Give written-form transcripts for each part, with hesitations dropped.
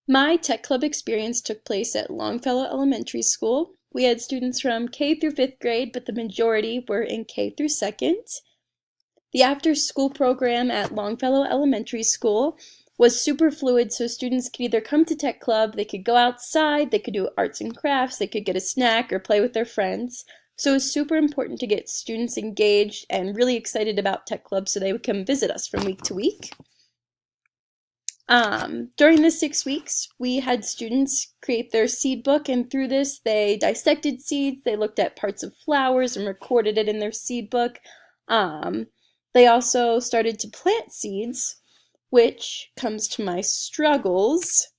My tech club experience took place at Longfellow Elementary School. We had students from K through 5th grade, but the majority were in K through 2nd. The after-school program at Longfellow Elementary School was super fluid, so students could either come to tech club, they could go outside, they could do arts and crafts, they could get a snack or play with their friends. So it was super important to get students engaged and really excited about tech club so they would come visit us from week to week. During the 6 weeks, we had students create their seed book, and through this, they dissected seeds, they looked at parts of flowers and recorded it in their seed book. They also started to plant seeds, which comes to my struggles.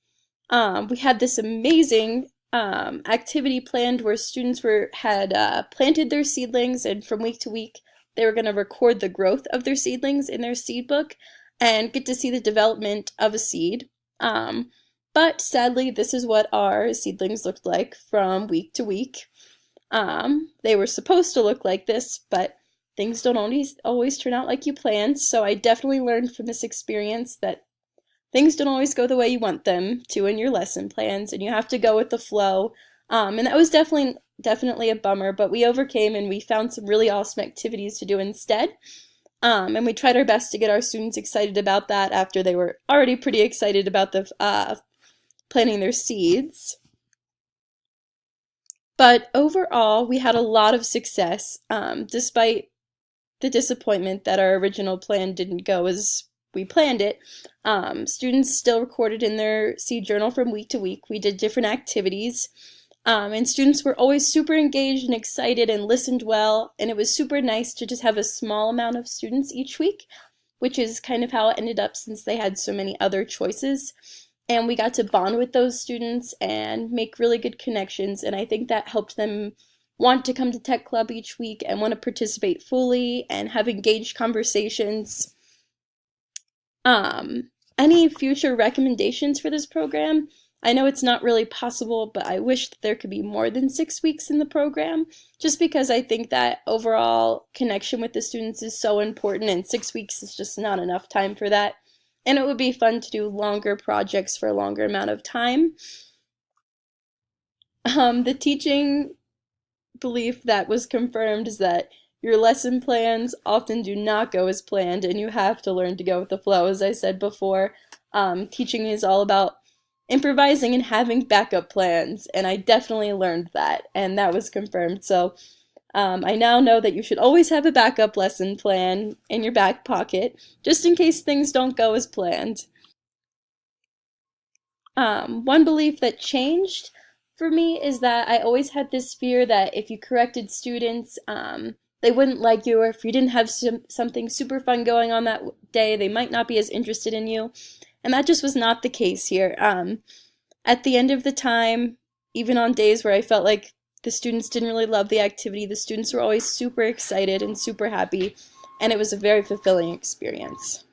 We had this amazing activity planned where students had planted their seedlings, and from week to week, they were going to record the growth of their seedlings in their seed book and get to see the development of a seed. But sadly, this is what our seedlings looked like from week to week. They were supposed to look like this, but things don't always turn out like you planned, so I definitely learned from this experience that things don't always go the way you want them to in your lesson plans, and you have to go with the flow. And that was definitely a bummer, but we overcame and we found some really awesome activities to do instead. And we tried our best to get our students excited about that after they were already pretty excited about the planting their seeds. But overall, we had a lot of success, despite the disappointment that our original plan didn't go as we planned it. Students still recorded in their seed journal from week to week. We did different activities. And students were always super engaged and excited and listened well, and it was super nice to just have a small amount of students each week, which is kind of how it ended up since they had so many other choices. And we got to bond with those students and make really good connections, and I think that helped them want to come to Tech Club each week and want to participate fully and have engaged conversations. Any future recommendations for this program? I know it's not really possible, but I wish that there could be more than 6 weeks in the program, just because I think that overall connection with the students is so important, and 6 weeks is just not enough time for that. And it would be fun to do longer projects for a longer amount of time. The teaching belief that was confirmed is that your lesson plans often do not go as planned, and you have to learn to go with the flow. As I said before, teaching is all about improvising and having backup plans, and I definitely learned that, and that was confirmed. So I now know that you should always have a backup lesson plan in your back pocket, just in case things don't go as planned. One belief that changed for me is that I always had this fear that if you corrected students, they wouldn't like you, or if you didn't have something super fun going on that day, they might not be as interested in you. And that just was not the case here. At the end of the time, even on days where I felt like the students didn't really love the activity, the students were always super excited and super happy, and it was a very fulfilling experience.